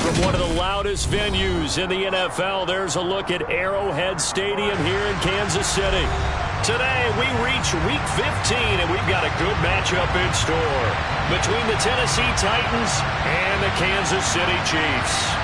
From one of the loudest venues in the NFL, there's a look at Arrowhead Stadium here in Kansas City. Today, we reach Week 15, and we've got a good matchup in store between the Tennessee Titans and the Kansas City Chiefs.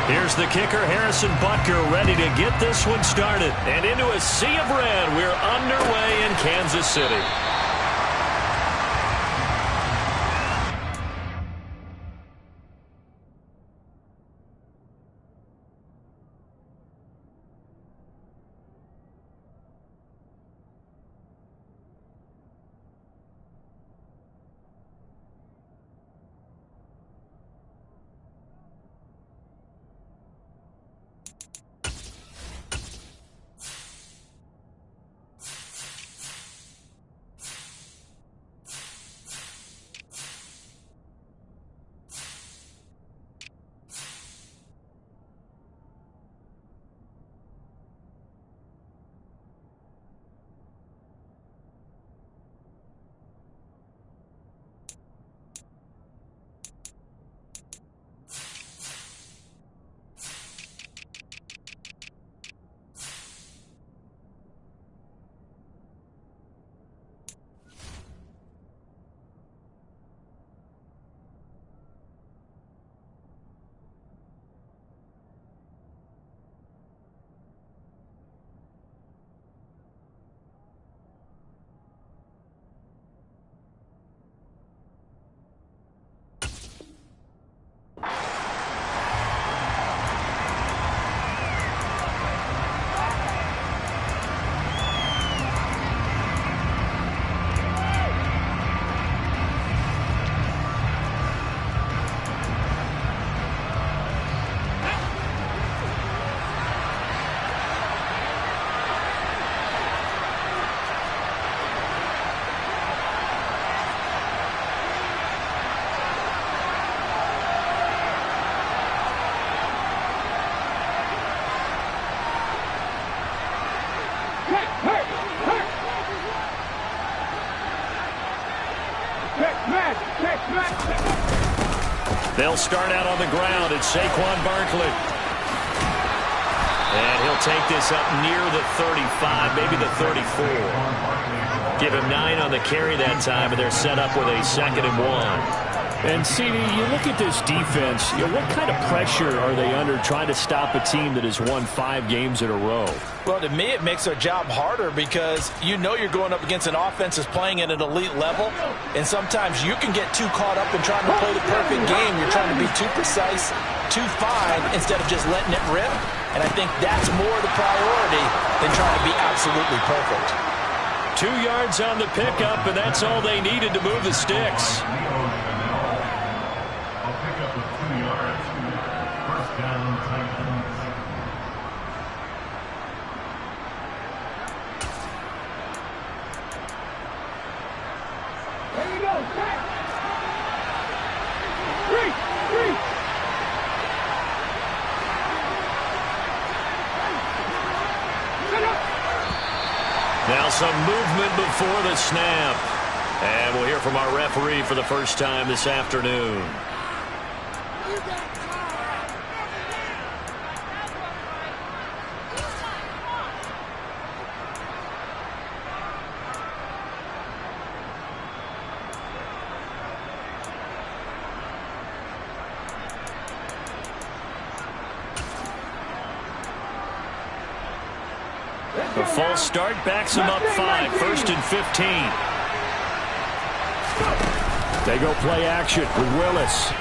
Here's the kicker, Harrison Butker, ready to get this one started. And into a sea of red, we're underway in Kansas City. They'll start out on the ground. It's Saquon Barkley. And he'll take this up near the 35, maybe the 34. Give him 9 on the carry that time, and they're set up with a 2nd and 1. And, CD, you look at this defense, what kind of pressure are they under trying to stop a team that has won 5 games in a row? Well, to me, it makes their job harder because you know you're going up against an offense that's playing at an elite level, and sometimes you can get too caught up in trying to play the perfect game. You're trying to be too precise, too fine, instead of just letting it rip. And I think that's more the priority than trying to be absolutely perfect. 2 yards on the pickup, and that's all they needed to move the sticks. Now some movement before the snap. And we'll hear from our referee for the first time this afternoon. The false start backs him up 5, 1st and 15. They go play action with Willis.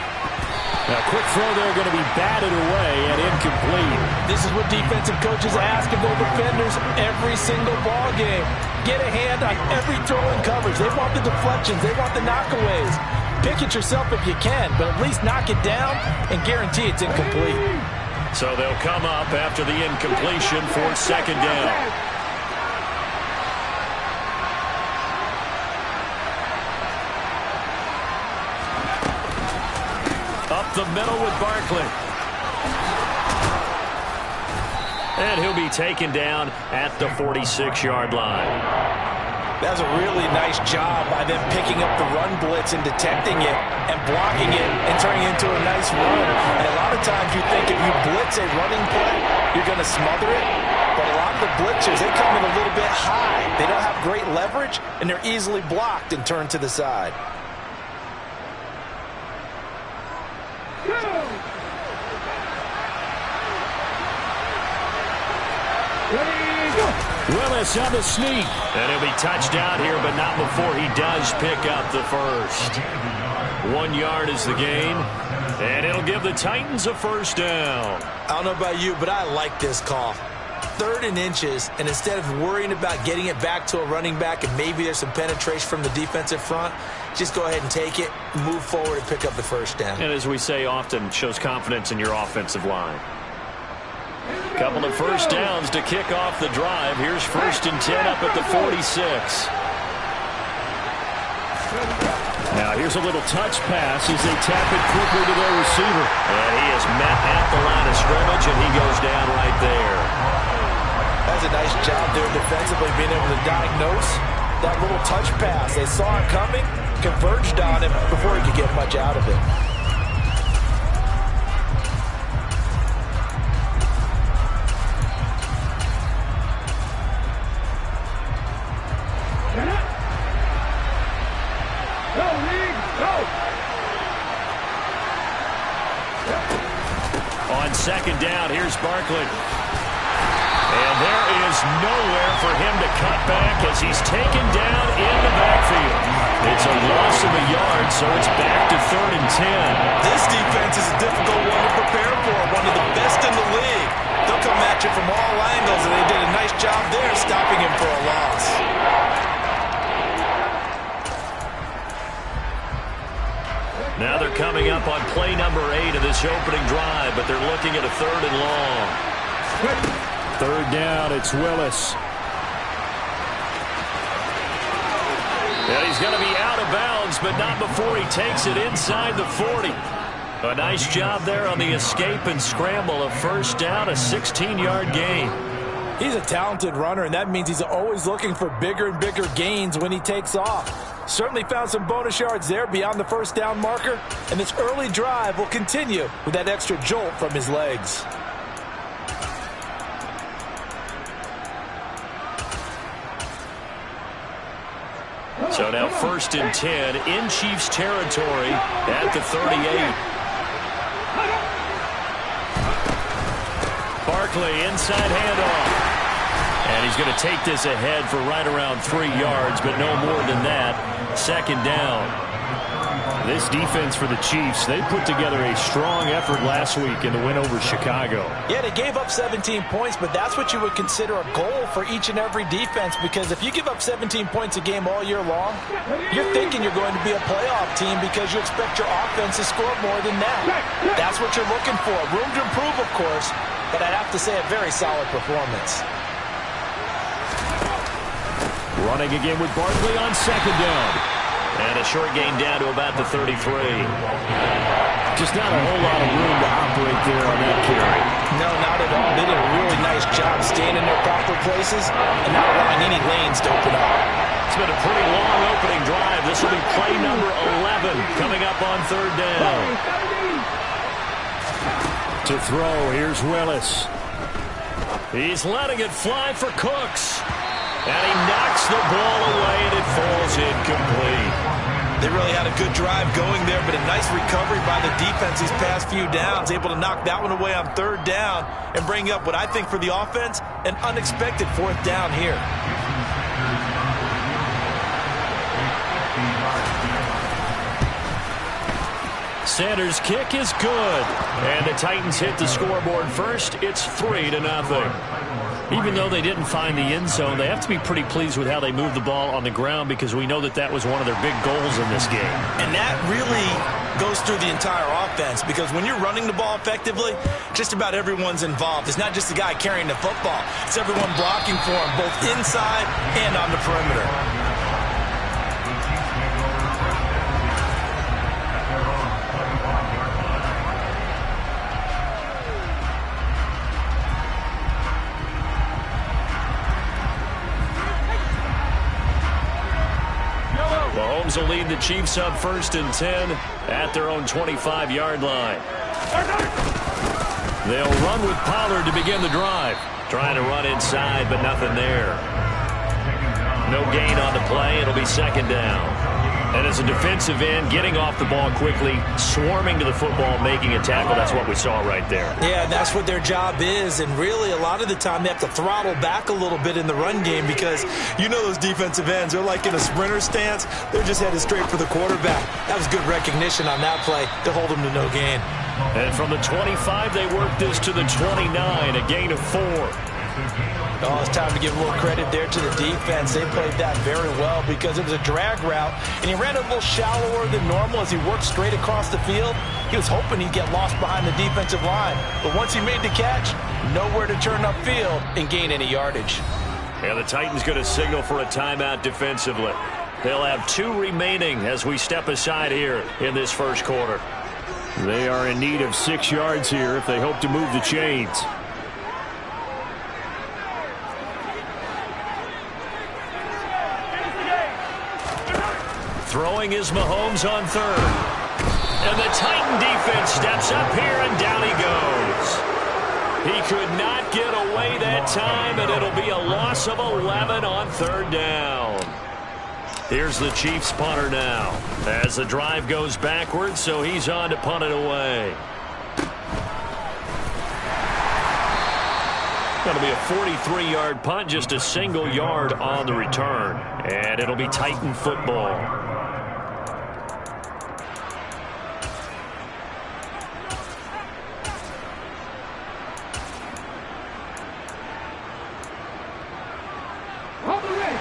A quick throw there going to be batted away and incomplete. This is what defensive coaches ask of their defenders every single ball game. Get a hand on every throw in coverage. They want the deflections. They want the knockaways. Pick it yourself if you can, but at least knock it down and guarantee it's incomplete. So they'll come up after the incompletion for second down. Up the middle with Barkley. And he'll be taken down at the 46-yard line. That's a really nice job by them picking up the run blitz and detecting it and blocking it and turning it into a nice run. And a lot of times you think if you blitz a running play, you're going to smother it. But a lot of the blitzers, they come in a little bit high. They don't have great leverage, and they're easily blocked and turned to the side. Willis on the sneak. And he'll be touchdown here, but not before he does pick up the first. 1 yard is the gain, and it'll give the Titans a first down. I don't know about you, but I like this call. 3rd and inches, and instead of worrying about getting it back to a running back and maybe there's some penetration from the defensive front, just go ahead and take it, move forward, and pick up the first down. And as we say often, shows confidence in your offensive line. Couple of first downs to kick off the drive. Here's 1st and 10 up at the 46. Now here's a little touch pass as they tap it quickly to their receiver. And he is met at the line of scrimmage, and he goes down right there. That's a nice job there defensively, being able to diagnose that little touch pass. They saw it coming, converged on him before he could get much out of it. On second down, here's Barkley. And there is nowhere for him to cut back as he's taken down in the backfield. It's a loss of a yard, so it's back to 3rd and 10. This defense is a difficult one to prepare for, one of the best in the league. They'll come at you from all angles, and they did a nice job there stopping him for a loss. Now they're coming up on play number 8 of this opening drive, but they're looking at a 3rd and long. 3rd down, it's Willis. And he's going to be out of bounds, but not before he takes it inside the 40. A nice job there on the escape and scramble. A first down, a 16-yard gain. He's a talented runner, and that means he's always looking for bigger and bigger gains when he takes off. Certainly found some bonus yards there beyond the first down marker, and this early drive will continue with that extra jolt from his legs. So now 1st and 10 in Chiefs territory at the 38. Barkley inside handoff. And he's going to take this ahead for right around 3 yards, but no more than that. 2nd down. This defense for the Chiefs, they put together a strong effort last week in the win over Chicago. Yeah, they gave up 17 points, but that's what you would consider a goal for each and every defense, because if you give up 17 points a game all year long, you're thinking you're going to be a playoff team because you expect your offense to score more than that. That's what you're looking for. Room to improve, of course, but I'd have to say a very solid performance. Running again with Barkley on 2nd down. And a short gain down to about the 33. Just not a whole lot of room to operate there on that carry. No, not at all. They did a really nice job staying in their proper places and not allowing any lanes to open up. It's been a pretty long opening drive. This will be play number 11 coming up on 3rd down. To throw, here's Willis. He's letting it fly for Cooks. And he knocks the ball away, and it falls incomplete. They really had a good drive going there, but a nice recovery by the defense these past few downs, able to knock that one away on 3rd down and bring up what I think for the offense, an unexpected 4th down here. Sanders' kick is good. And the Titans hit the scoreboard first. It's 3-0. Even though they didn't find the end zone, they have to be pretty pleased with how they moved the ball on the ground because we know that was one of their big goals in this game. And that really goes through the entire offense because when you're running the ball effectively, just about everyone's involved. It's not just the guy carrying the football. It's everyone blocking for him, both inside and on the perimeter. Mahomes will lead the Chiefs up 1st and 10 at their own 25-yard line. They'll run with Pollard to begin the drive. Trying to run inside, but nothing there. No gain on the play. It'll be 2nd down. And as a defensive end, getting off the ball quickly, swarming to the football, making a tackle, that's what we saw right there. Yeah, that's what their job is. And really, a lot of the time, they have to throttle back a little bit in the run game because you know those defensive ends, they're like in a sprinter stance. They're just headed straight for the quarterback. That was good recognition on that play to hold them to no gain. And from the 25, they work this to the 29, a gain of 4. Oh, it's time to give a little credit there to the defense. They played that very well because it was a drag route, and he ran a little shallower than normal as he worked straight across the field. He was hoping he'd get lost behind the defensive line, but once he made the catch, nowhere to turn upfield and gain any yardage. And the Titans going to signal for a timeout defensively. They'll have 2 remaining as we step aside here in this first quarter. They are in need of 6 yards here if they hope to move the chains. Throwing is Mahomes on 3rd. And the Titan defense steps up here, and down he goes. He could not get away that time, and it'll be a loss of 11 on 3rd down. Here's the Chiefs punter now as the drive goes backwards, so he's on to punt it away. Going to be a 43-yard punt, just a single yard on the return. And it'll be Titan football.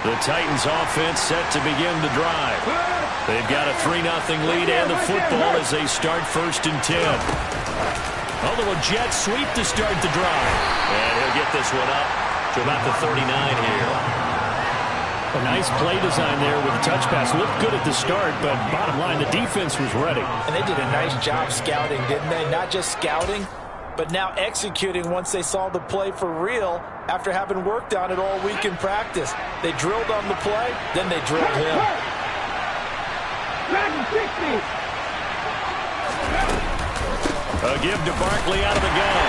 The Titans offense set to begin the drive. They've got a 3-0 lead and the football as they start 1st and 10. A little jet sweep to start the drive. And he'll get this one up to about the 39 here. A nice play design there with the touch pass. Looked good at the start, but bottom line, the defense was ready. And they did a nice job scouting, didn't they? Not just scouting, but now executing once they saw the play for real after having worked on it all week in practice. They drilled on the play, then they drilled him. A give to Barkley out of the gun.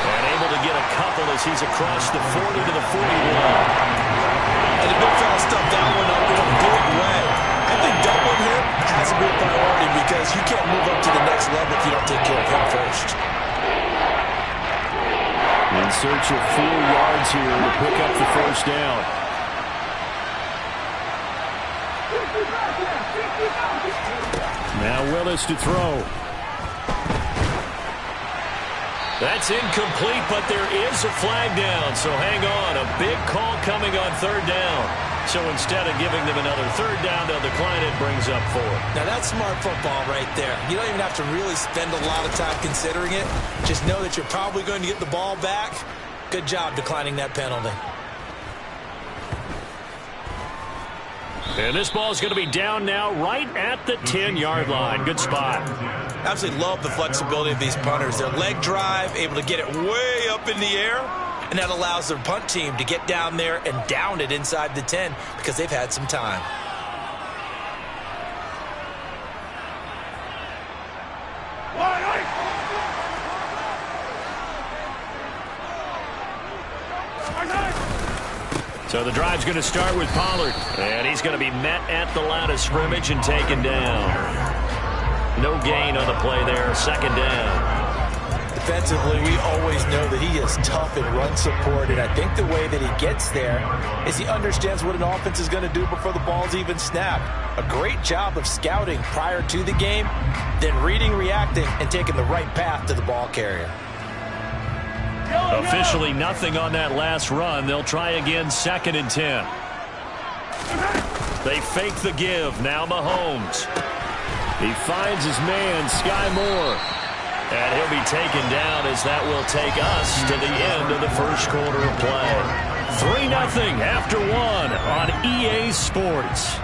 And able to get a couple as he's across the 40 to the 41. And the big fella stuffed that one up in a big way. I think doubling him has to be a priority because you can't move up to the next level if you don't take care of him first. In search of 4 yards here to pick up the 1st down. Now Willis to throw. That's incomplete, but there is a flag down, so hang on. A big call coming on 3rd down. So instead of giving them another 3rd down, they'll decline it, brings up 4. Now that's smart football right there. You don't even have to really spend a lot of time considering it. Just know that you're probably going to get the ball back. Good job declining that penalty. And this ball is going to be down now right at the 10-yard line. Good spot. Absolutely love the flexibility of these punters. Their leg drive, able to get it way up in the air, and that allows their punt team to get down there and down it inside the 10 because they've had some time. So the drive's going to start with Pollard. And he's going to be met at the line of scrimmage and taken down. No gain on the play there. 2nd down. Defensively, we always know that he is tough in run support. And I think the way that he gets there is he understands what an offense is going to do before the ball's even snapped. A great job of scouting prior to the game, then reading, reacting, and taking the right path to the ball carrier. A Officially nothing on that last run. They'll try again 2nd and 10. They fake the give. Now Mahomes. He finds his man, Sky Moore. And he'll be taken down as that will take us to the end of the first quarter of play. 3-0 after 1 on EA Sports.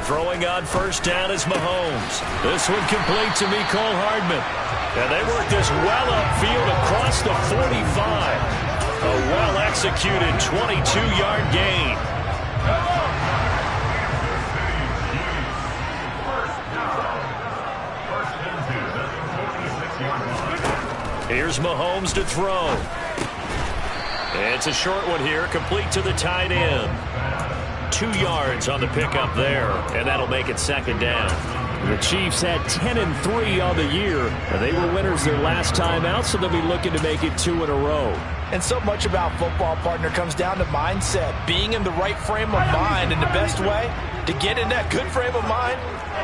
Throwing on first down is Mahomes. This one complete to Mecole Hardman. And they work this well upfield across the 45. A well-executed 22-yard gain. Here's Mahomes to throw. It's a short one here, complete to the tight end. 2 yards on the pickup there, and that'll make it 2nd down. The Chiefs had 10-3 on the year. They were winners their last time out, so they'll be looking to make it 2 in a row. And so much about football, partner, comes down to mindset. Being in the right frame of mind, and the best way to get in that good frame of mind,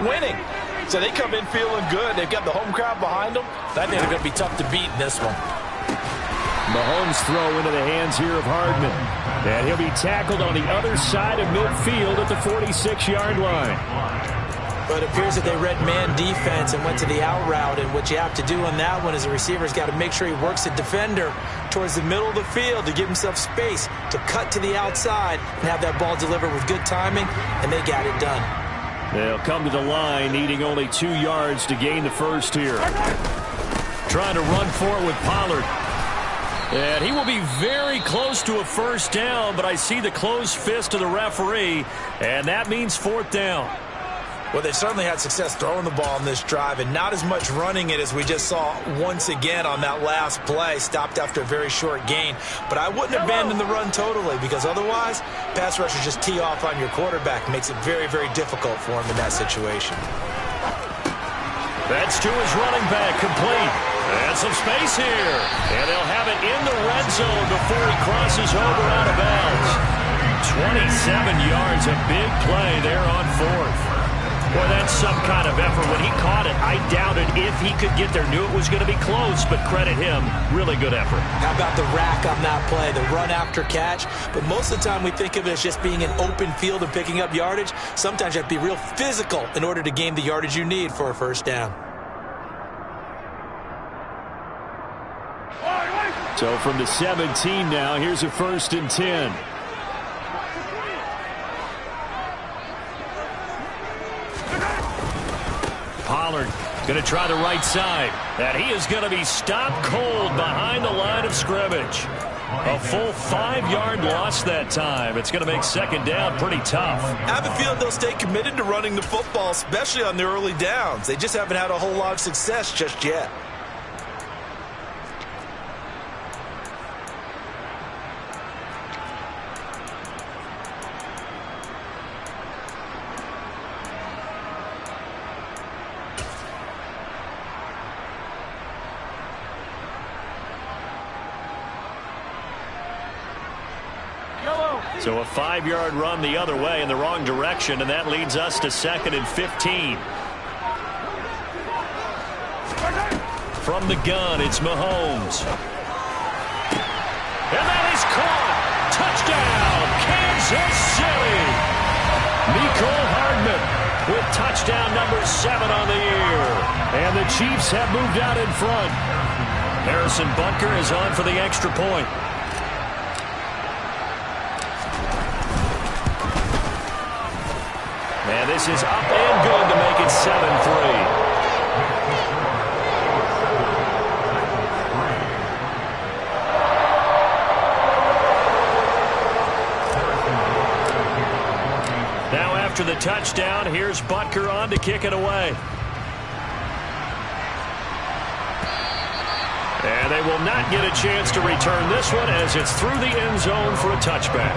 winning. So they come in feeling good. They've got the home crowd behind them. I think they're going to be tough to beat in this one. Mahomes throw into the hands here of Hardman. And he'll be tackled on the other side of midfield at the 46-yard line. But it appears that they read man defense and went to the out route. And what you have to do on that one is the receiver's got to make sure he works the defender towards the middle of the field to give himself space to cut to the outside and have that ball delivered with good timing, and they got it done. They'll come to the line, needing only 2 yards to gain the first here. Trying to run for it with Pollard. And he will be very close to a first down, but I see the closed fist of the referee, and that means 4th down. Well, they've certainly had success throwing the ball in this drive, and not as much running it as we just saw once again on that last play, stopped after a very short gain. But I wouldn't abandon the run totally, because otherwise, pass rushers just tee off on your quarterback. It makes it very, very difficult for him in that situation. That's to his running back, complete. And some space here. And they'll have it in the red zone before he crosses over out of bounds. 27 yards, a big play there on 4th. Boy, that's some kind of effort. When he caught it, I doubted if he could get there. Knew it was going to be close, but credit him. Really good effort. How about the rack on that play, the run after catch? But most of the time we think of it as just being an open field and picking up yardage. Sometimes you have to be real physical in order to gain the yardage you need for a first down. So from the 17 now, here's a 1st and 10. Pollard going to try the right side. And he is going to be stopped cold behind the line of scrimmage. A full 5-yard loss that time. It's going to make 2nd down pretty tough. I have a feeling they'll stay committed to running the football, especially on the early downs. They just haven't had a whole lot of success just yet. So a 5-yard run the other way in the wrong direction, and that leads us to 2nd and 15. From the gun, it's Mahomes. And that is caught. Touchdown, Kansas City. Mecole Hardman with touchdown number 7 on the year. And the Chiefs have moved out in front. Harrison Butker is on for the extra point. And this is up and good to make it 7-3. Now after the touchdown, here's Butker on to kick it away. And And they will not get a chance to return this one as it's through the end zone for a touchback.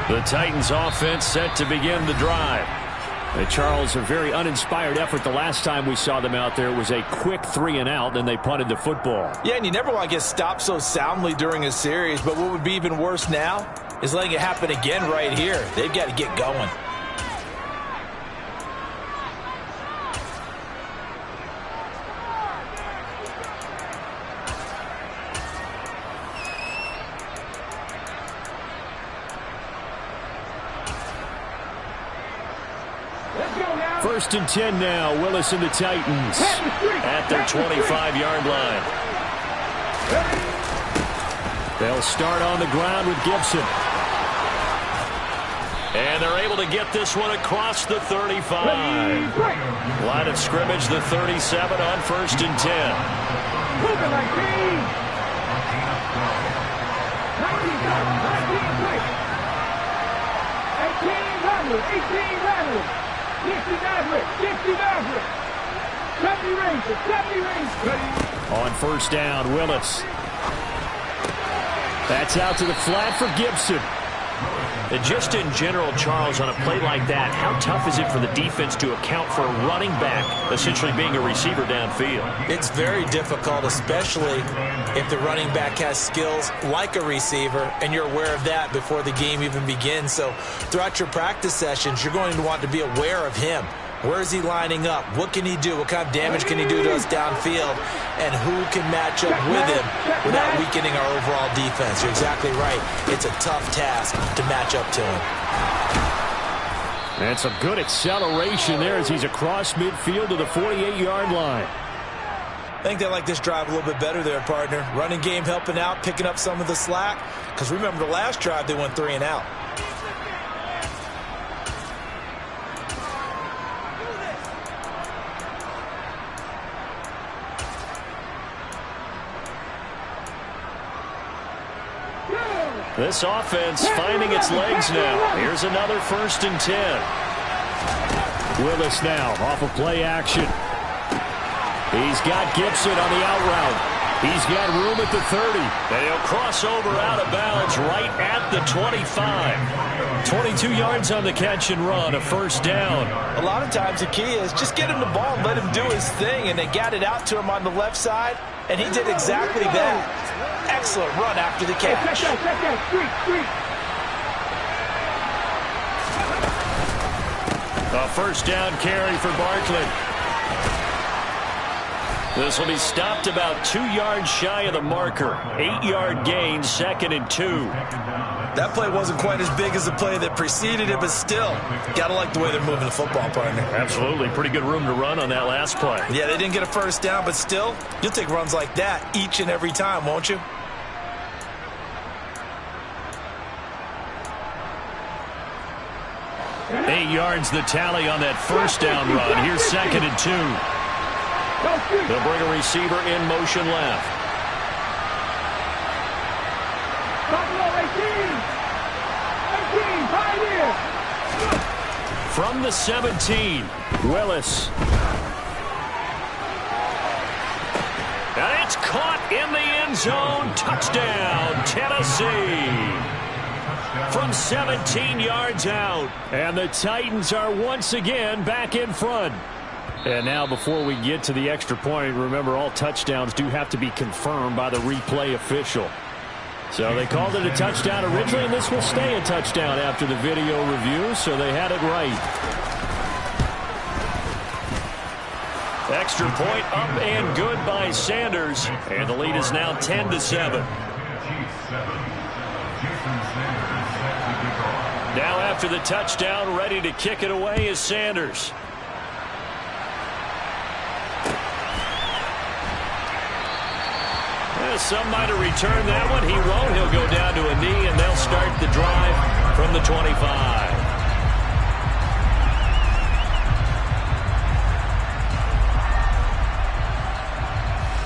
The Titans offense set to begin the drive. Charles, a very uninspired effort the last time we saw them out there. It was a quick 3-and-out, and they punted the football. Yeah, and you never want to get stopped so soundly during a series, but what would be even worse now is letting it happen again right here. They've got to get going. First and 10 now. Willis and the Titans at their 25-yard line. They'll start on the ground with Gibson. And they're able to get this one across the 35. Line of scrimmage, the 37 on first and 10. Moving like me. 18 rattlers. 60 Maverick. 70 Rangers. On first down, Willis. That's out to the flat for Gibson. And just in general, Charles, on a play like that, how tough is it for the defense to account for a running back essentially being a receiver downfield? It's very difficult, especially if the running back has skills like a receiver, and you're aware of that before the game even begins. So throughout your practice sessions, you're going to want to be aware of him. Where is he lining up? What can he do? What kind of damage can he do to us downfield? And who can match up with him without weakening our overall defense? You're exactly right. It's a tough task to match up to him. And some good acceleration there as he's across midfield to the 48-yard line. I think they like this drive a little bit better there, partner. Running game helping out, picking up some of the slack. Because remember the last drive, they went 3-and-out. This offense finding its legs now. Here's another first and 10. Willis now off of play action. He's got Gibson on the out route. He's got room at the 30. And he'll cross over out of bounds right at the 25. 22 yards on the catch and run, a first down. A lot of times the key is just get him the ball and let him do his thing, and they got it out to him on the left side, and he did exactly that. Excellent run after the catch. A first down carry for Barkley. This will be stopped about 2 yards shy of the marker. 8-yard gain, 2nd and 2. That play wasn't quite as big as the play that preceded it, but still, got to like the way they're moving the football, partner. Absolutely. Pretty good room to run on that last play. Yeah, they didn't get a first down, but still, you'll take runs like that each and every time, won't you? Eight yards the tally on that first down run. Here's 2nd and 2. They'll bring a receiver in motion left. From the 17, Willis. And it's caught in the end zone. Touchdown, Tennessee. From 17 yards out. And the Titans are once again back in front. And now before we get to the extra point, remember all touchdowns do have to be confirmed by the replay official. So they called it a touchdown originally, and this will stay a touchdown after the video review, so they had it right. Extra point up and good by Sanders, and the lead is now 10-7. Now after the touchdown, ready to kick it away is Sanders. Some might have returned that one. He won't. He'll go down to a knee, and they'll start the drive from the 25.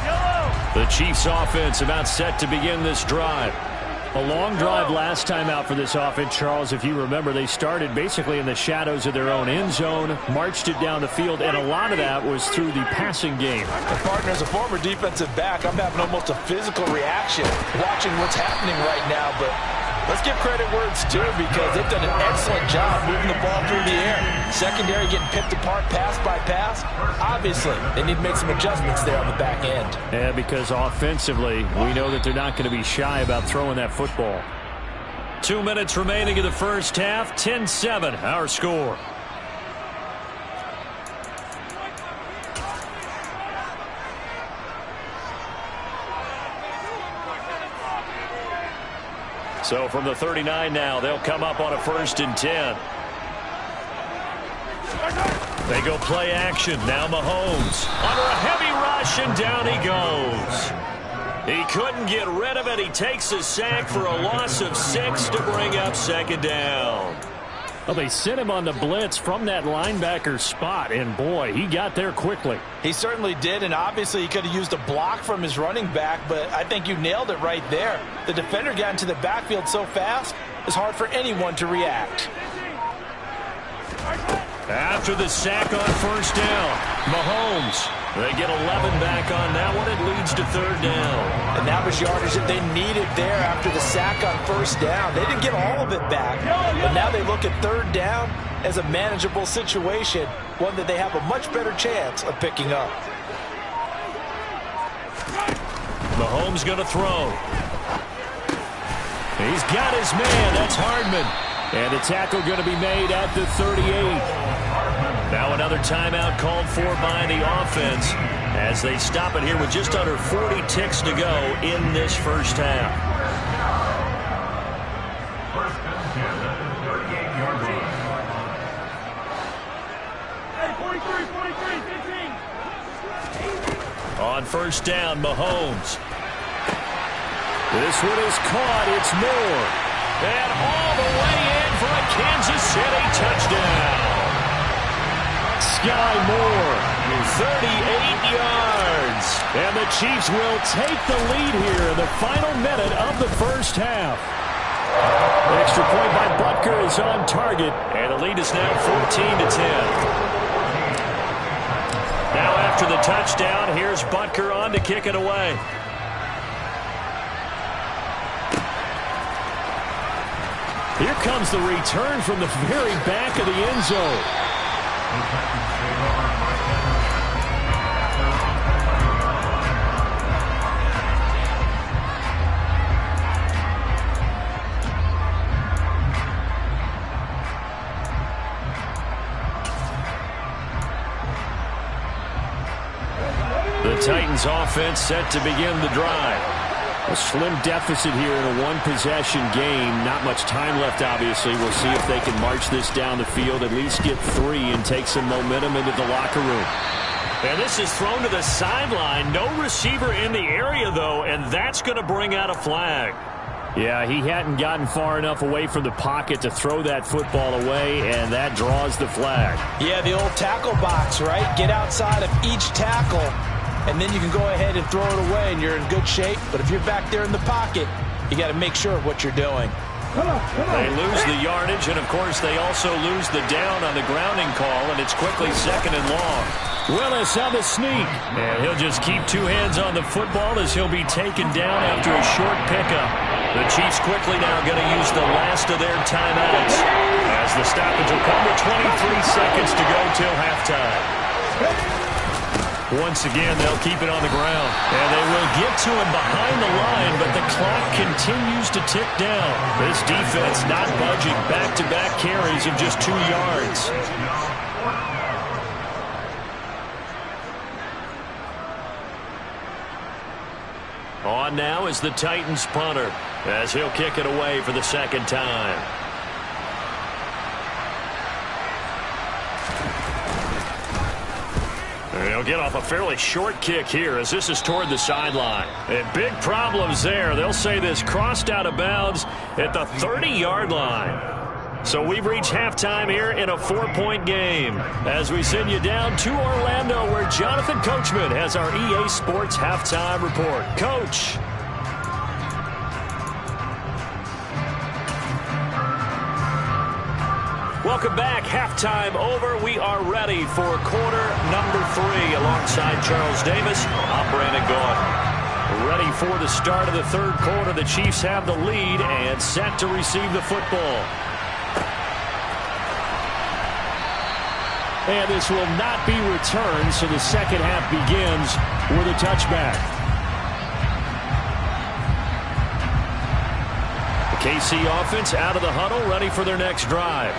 Yellow. The Chiefs offense about set to begin this drive. A long drive last time out for this offense, Charles. If you remember, they started basically in the shadows of their own end zone, marched it down the field, and a lot of that was through the passing game. And partner, as a former defensive back, I'm having almost a physical reaction watching what's happening right now. But let's give credit where it's due, because they've done an excellent job moving the ball through the air. Secondary getting picked apart pass by pass. Obviously, they need to make some adjustments there on the back end. Yeah, because offensively, we know that they're not going to be shy about throwing that football. 2 minutes remaining in the first half. 10-7, our score. So from the 39 now, they'll come up on a 1st and 10. They go play action. Now Mahomes under a heavy rush, and down he goes. He couldn't get rid of it. He takes a sack for a loss of 6 to bring up 2nd down. Well, they sent him on the blitz from that linebacker spot, and boy, he got there quickly. He certainly did, and obviously he could have used a block from his running back, but I think you nailed it right there. The defender got into the backfield so fast, it's hard for anyone to react. After the sack on 1st down, Mahomes, they get 11 back on that one. It leads to 3rd down. And that was yardage that they needed there after the sack on 1st down. They didn't get all of it back, but now they look at 3rd down as a manageable situation, one that they have a much better chance of picking up. Mahomes going to throw. He's got his man. That's Hardman. And the tackle going to be made at the 38. Now another timeout called for by the offense as they stop it here with just under 40 ticks to go in this first half. On 1st down, Mahomes. This one is caught. It's Moore. And all the way in for a Kansas City touchdown. Sky Moore, 38 yards. And the Chiefs will take the lead here in the final minute of the first half. Extra point by Butker is on target. And the lead is now 14-10. Now after the touchdown, here's Butker on to kick it away. Here comes the return from the very back of the end zone. The Titans offense set to begin the drive. A slim deficit here in a one-possession game. Not much time left, obviously. We'll see if they can march this down the field, at least get 3, and take some momentum into the locker room. And this is thrown to the sideline. No receiver in the area, though, and that's going to bring out a flag. Yeah, he hadn't gotten far enough away from the pocket to throw that football away, and that draws the flag. Yeah, the old tackle box, right? Get outside of each tackle, and then you can go ahead and throw it away, and you're in good shape. But if you're back there in the pocket, you got to make sure of what you're doing. They lose the yardage, and, of course, they also lose the down on the grounding call, and it's quickly 2nd and long. Willis on the sneak. And he'll just keep 2 hands on the football as he'll be taken down after a short pickup. The Chiefs quickly now going to use the last of their timeouts as the stoppage will come with 23 seconds to go till halftime. Once again, they'll keep it on the ground. And they will get to him behind the line, but the clock continues to tick down. This defense not budging. Back-to-back carries of just 2 yards. On now is the Titans punter as he'll kick it away for the 2nd time. They'll get off a fairly short kick here as this is toward the sideline. And big problems there. They'll say this crossed out of bounds at the 30-yard line. So we've reached halftime here in a 4-point game as we send you down to Orlando where Jonathan Coachman has our EA Sports halftime report. Coach. Welcome back. Halftime over. We are ready for quarter number 3 alongside Charles Davis. I'm Brandon Gaudin. Ready for the start of the third quarter. The Chiefs have the lead and set to receive the football. And this will not be returned, so the second half begins with a touchback. The KC offense out of the huddle, ready for their next drive.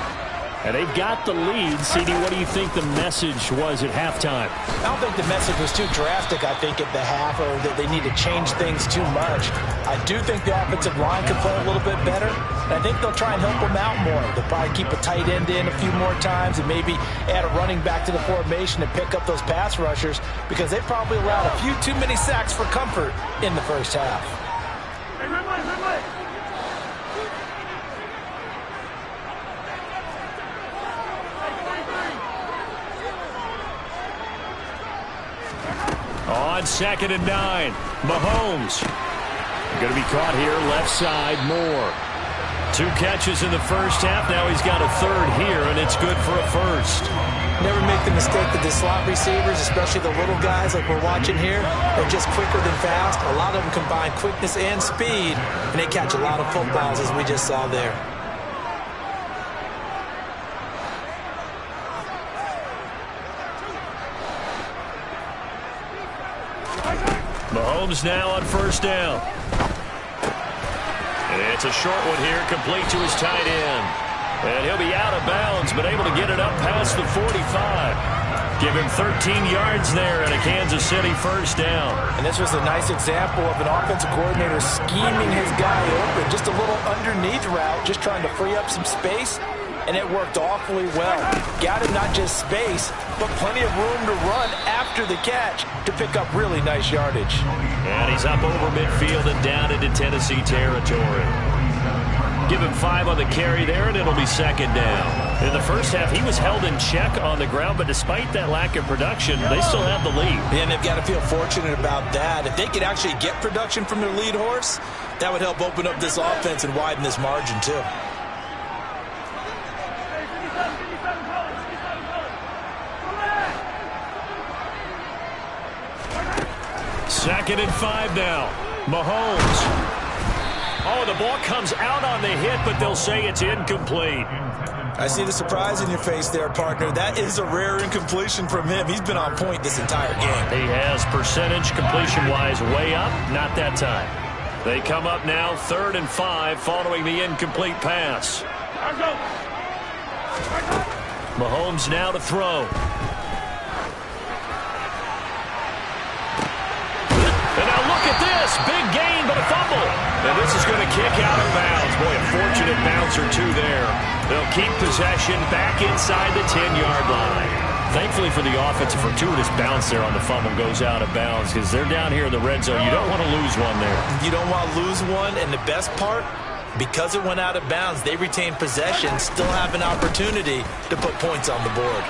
And they've got the lead. CD, what do you think the message was at halftime? I don't think the message was too drastic, I think, at the half, or that they need to change things too much. I do think the offensive line could play a little bit better. And I think they'll try and help them out more. They'll probably keep a tight end in a few more times and maybe add a running back to the formation and pick up those pass rushers because they probably allowed a few too many sacks for comfort in the first half. On 2nd and 9, Mahomes. Going to be caught here, left side, Moore. 2 catches in the first half. Now he's got a third here, and it's good for a first. Never make the mistake that the slot receivers, especially the little guys like we're watching here, are just quicker than fast. A lot of them combine quickness and speed, and they catch a lot of footballs, as we just saw there. Mahomes now on first down. It's a short one here, complete to his tight end. And he'll be out of bounds, but able to get it up past the 45. Give him 13 yards there and a Kansas City first down. And this was a nice example of an offensive coordinator scheming his guy open. Just a little underneath route, just trying to free up some space. And it worked awfully well. Got him not just space, but plenty of room to run after the catch to pick up really nice yardage. And he's up over midfield and down into Tennessee territory. Give him 5 on the carry there, and it'll be second down. In the first half, he was held in check on the ground, but despite that lack of production, they still have the lead. And they've got to feel fortunate about that. If they could actually get production from their lead horse, that would help open up this offense and widen this margin, too. Second and 5 now. Mahomes. Oh, the ball comes out on the hit, but they'll say it's incomplete. I see the surprise in your face there, partner. That is a rare incompletion from him. He's been on point this entire game. He has percentage completion-wise way up. Not that time. They come up now 3rd and 5 following the incomplete pass. Mahomes now to throw. And now look at this. Big gain, but a fumble. And this is going to kick out of bounds. Boy, a fortunate bounce or two there. They'll keep possession back inside the 10-yard line. Thankfully for the offense, a fortuitous bounce there on the fumble goes out of bounds because they're down here in the red zone. You don't want to lose one there. You don't want to lose one, and the best part, because it went out of bounds, they retain possession, still have an opportunity to put points on the board.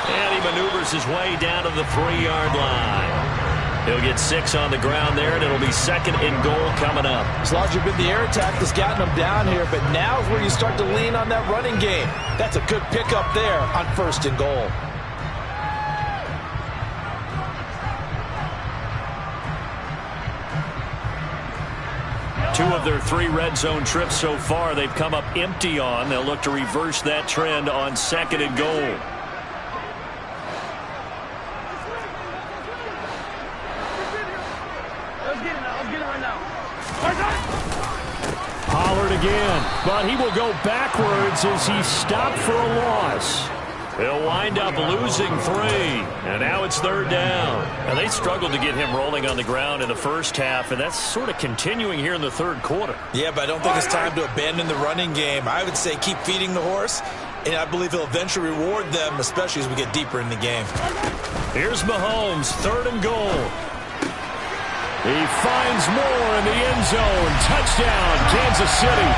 And he maneuvers his way down to the 3-yard line. He'll get 6 on the ground there, and it'll be 2nd and goal coming up. As long as you've been the air attack that's gotten them down here, but now is where you start to lean on that running game. That's a good pickup there on 1st and goal. Two of their 3 red zone trips so far, they've come up empty on. They'll look to reverse that trend on 2nd and goal. Pollard again, but he will go backwards as he stopped for a loss. They'll wind up losing 3, and now it's 3rd down. And they struggled to get him rolling on the ground in the first half, and that's sort of continuing here in the 3rd quarter. Yeah, but I don't think it's time to abandon the running game. I would say keep feeding the horse, and I believe he'll eventually reward them, especially as we get deeper in the game. Here's Mahomes, 3rd and goal. He finds Moore in the end zone. Touchdown, Kansas City.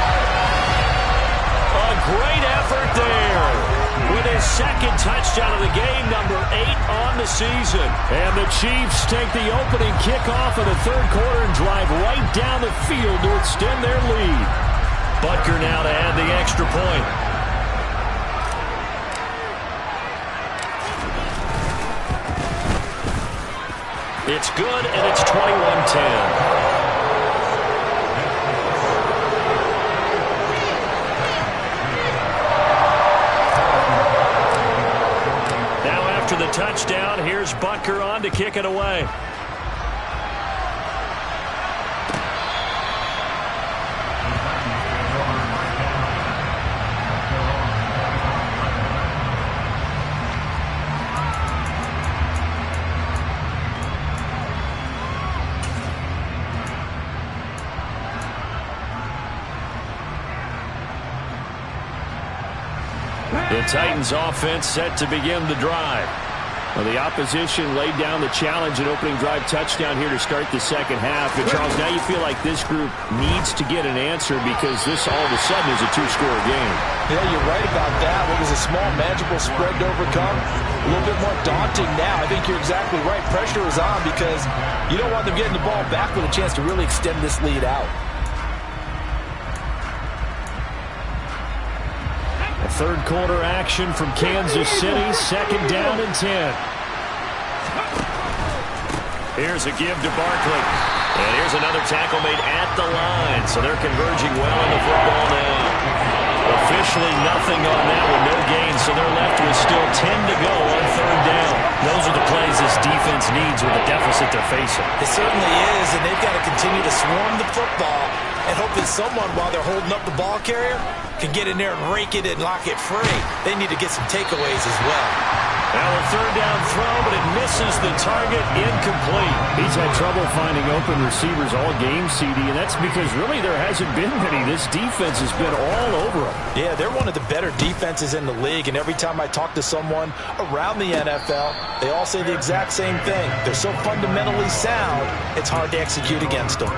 A great effort there. With his second touchdown of the game, number 8 on the season. And the Chiefs take the opening kickoff of the third quarter and drive right down the field to extend their lead. Butker now to add the extra point. It's good, and it's 21-10. After the touchdown, here's Butker on to kick it away. The Titans offense set to begin the drive. Well, the opposition laid down the challenge and opening drive touchdown here to start the second half. But, Charles, now you feel like this group needs to get an answer because this all of a sudden is a two-score game. Yeah, you're right about that. What was a small, manageable spread to overcome? A little bit more daunting now. I think you're exactly right. Pressure is on because you don't want them getting the ball back with a chance to really extend this lead out. Third quarter action from Kansas City. Second down and 10. Here's a give to Barkley. And here's another tackle made at the line. So they're converging well in the football now. Officially nothing on that one. No gain. So they're left with still 10 to go on third down. Those are the plays this defense needs with the deficit they're facing. It certainly is, and they've got to continue to swarm the football and hope that someone, while they're holding up the ball carrier, can get in there and rake it and lock it free. They need to get some takeaways as well. Now a third down throw, but it misses the target. Incomplete. He's had trouble finding open receivers all game, CD, and that's because really there hasn't been many. This defense has been all over them. Yeah, they're one of the better defenses in the league, and every time I talk to someone around the NFL, they all say the exact same thing. They're so fundamentally sound, it's hard to execute against them.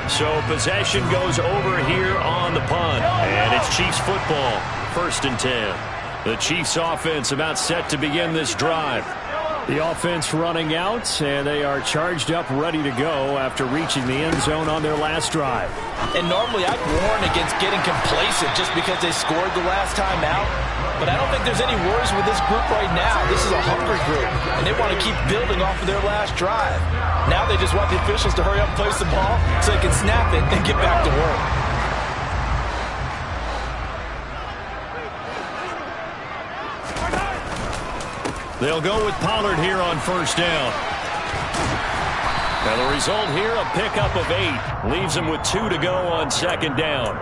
So possession goes over here on the punt. And it's Chiefs football. 1st and 10. The Chiefs offense about set to begin this drive. The offense running out, and they are charged up, ready to go after reaching the end zone on their last drive. And normally I'd warn against getting complacent just because they scored the last time out. But I don't think there's any worries with this group right now. This is a hungry group, and they want to keep building off of their last drive. Now they just want the officials to hurry up and place the ball so they can snap it and get back to work. They'll go with Pollard here on first down. Now the result here, a pickup of 8. Leaves him with 2 to go on second down.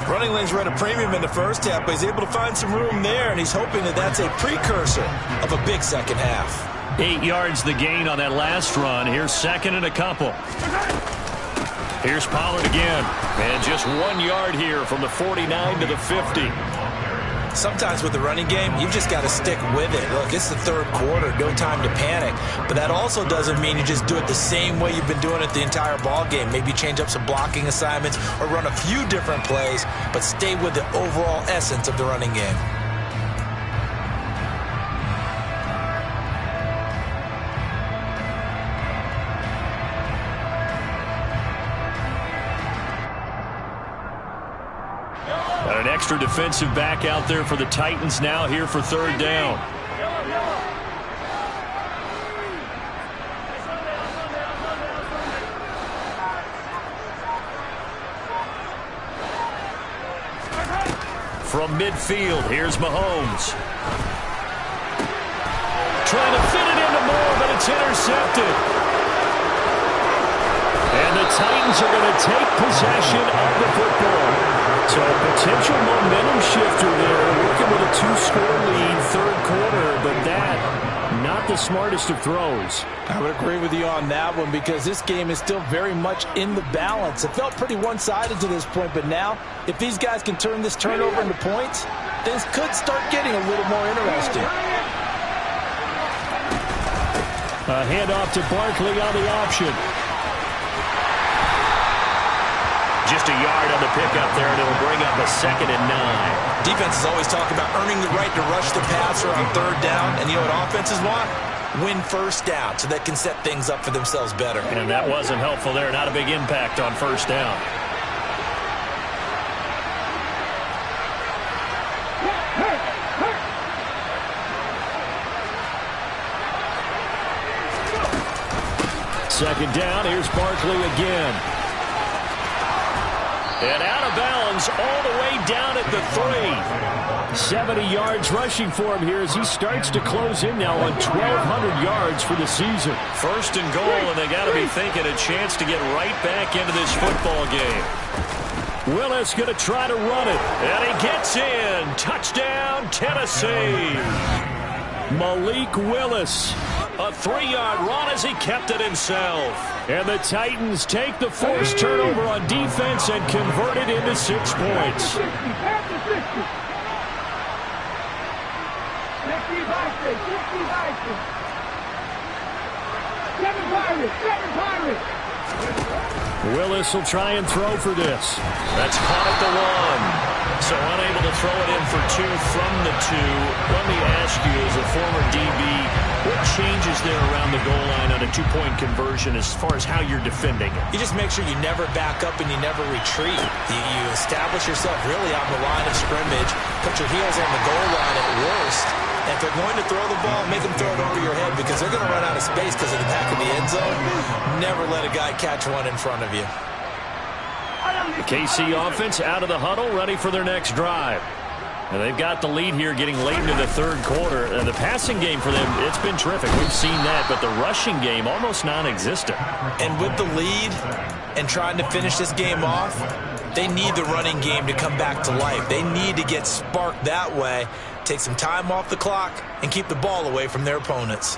Running lanes were at a premium in the first half, but he's able to find some room there, and he's hoping that that's a precursor of a big second half. 8 yards the gain on that last run. Here's second and a couple. Here's Pollard again. And just 1 yard here from the 49 to the 50. Sometimes with the running game, you've just got to stick with it. Look, it's the third quarter, no time to panic. But that also doesn't mean you just do it the same way you've been doing it the entire ball game. Maybe change up some blocking assignments or run a few different plays, but stay with the overall essence of the running game. Got an extra defensive back out there for the Titans now here for third down. From midfield, here's Mahomes. Trying to fit it into Moore, but it's intercepted. And the Titans are going to take possession of the football. So a potential momentum shifter there, working with a 2-score lead, third quarter, but that, not the smartest of throws. I would agree with you on that one because this game is still very much in the balance. It felt pretty one-sided to this point, but now, if these guys can turn this turnover into points, things could start getting a little more interesting. A handoff to Barkley on the option. just a yard on the pickup there, and it'll bring up a 2nd and 9. Defenses always talk about earning the right to rush the passer on 3rd down, and you know what offenses want? Win 1st down so they can set things up for themselves better. And that wasn't helpful there. Not a big impact on 1st down. Second down, here's Barkley again. And out of bounds all the way down at the 3. 70 yards rushing for him here as he starts to close in now on 1,200 yards for the season. 1st and goal, and they got to be thinking a chance to get right back into this football game. Willis going to try to run it, and he gets in. Touchdown, Tennessee. Malik Willis. A 3-yard run as he kept it himself. And the Titans take the forced turnover on defense and convert it into 6 points. Willis will try and throw for this. That's caught at the 1. So unable to throw it in for 2 from the 2. Let me ask you, as a former DB, what changes there around the goal line on a 2-point conversion as far as how you're defending it? You just make sure you never back up and you never retreat. You establish yourself really on the line of scrimmage, put your heels on the goal line at worst. And if they're going to throw the ball, make them throw it over your head because they're going to run out of space because of the back of the end zone. Never let a guy catch one in front of you. The KC offense out of the huddle, ready for their next drive. And they've got the lead here getting late into the 3rd quarter. The passing game for them, it's been terrific. We've seen that, but the rushing game almost non-existent. And with the lead and trying to finish this game off, they need the running game to come back to life. They need to get sparked that way, take some time off the clock, and keep the ball away from their opponents.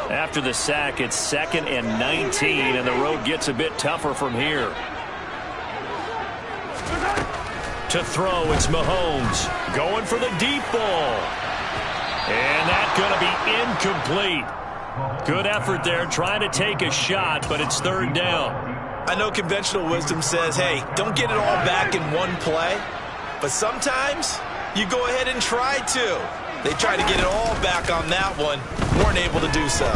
After the sack, it's 2nd and 19, and the road gets a bit tougher from here. To throw, it's Mahomes going for the deep ball. And that's going to be incomplete. Good effort there, trying to take a shot, but it's 3rd down. I know conventional wisdom says, hey, don't get it all back in one play. But sometimes you go ahead and try to. They tried to get it all back on that one. Weren't able to do so.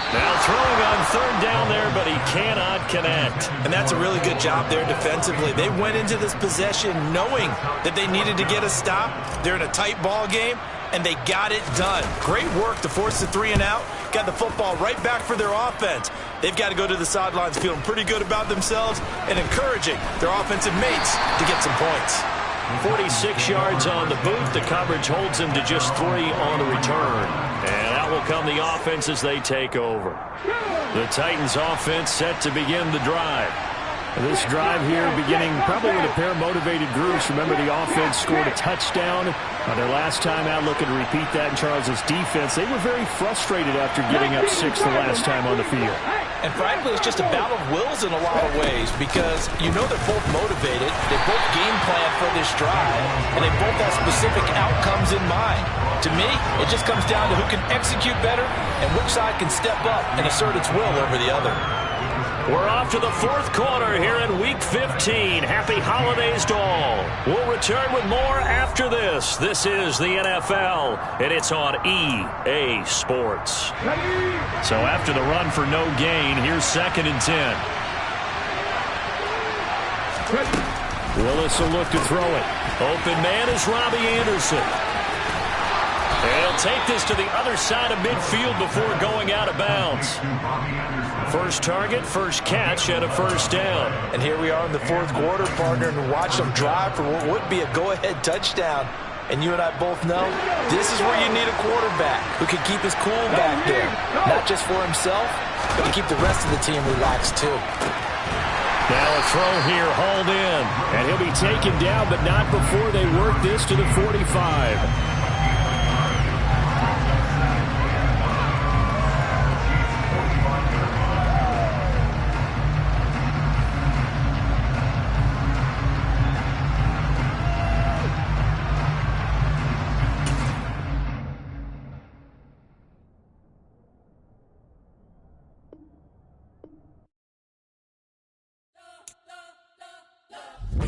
Now throwing on 3rd down there, but he cannot connect. And that's a really good job there defensively. They went into this possession knowing that they needed to get a stop. They're in a tight ball game, and they got it done. Great work to force the 3 and out. Got the football right back for their offense. They've got to go to the sidelines feeling pretty good about themselves and encouraging their offensive mates to get some points. 46 yards on the boot. The coverage holds him to just 3 on the return. And out will come the offense as they take over. The Titans offense set to begin the drive. This drive here beginning probably with a pair of motivated groups. Remember, the offense scored a touchdown on their last time out. Looking to repeat that in Charles's defense. They were very frustrated after giving up 6 the last time on the field. And frankly, it's just a battle of wills in a lot of ways because you know they're both motivated. They both game plan for this drive, and they both have specific outcomes in mind. To me, it just comes down to who can execute better and which side can step up and assert its will over the other. We're off to the 4th quarter here in Week 15. Happy holidays to all. We'll return with more after this. This is the NFL, and it's on EA Sports. So after the run for no gain, here's 2nd and 10. Willis will look to throw it. Open man is Robbie Anderson. And he'll take this to the other side of midfield before going out of bounds. First target, first catch, and a 1st down. And here we are in the 4th quarter, partner, and watch them drive for what would be a go-ahead touchdown. And you and I both know this is where you need a quarterback who can keep his cool back there. Not just for himself, but to keep the rest of the team relaxed too. Now a throw here, hauled in. And he'll be taken down, but not before they work this to the 45.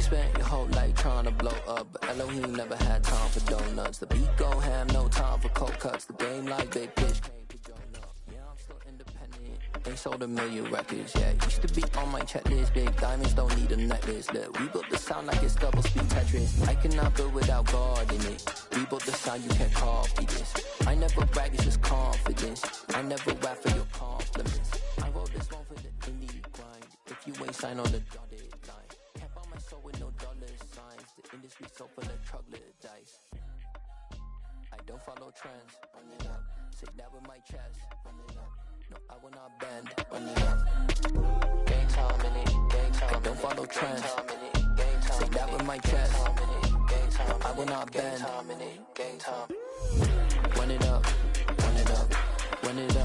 You spent your whole life trying to blow up, but Elohim never had time for donuts. The beat go ham, no time for cold cuts. The game like big fish came to join up. Yeah, I'm still independent. Ain't sold a million records yet. Used to be on my checklist. Big diamonds don't need a necklace. Look, we built the sound like it's double speed Tetris. I cannot build without God in it. We built the sound, you can't copy this. I never brag, it's just confidence. I never rap for your compliments. I wrote this one for the indie grind. If you ain't signed on the dotted line, can't buy my soul with no dollar signs. The industry so full of troglodytes. I don't follow trends. Run it up. Say that with my chest. Run it up. No, I will not bend. Run it up. Game time in it. Game time. I don't follow trends. Say that with my chest. No, I will not bend. Game time. Run it up. Run it up. Run it up.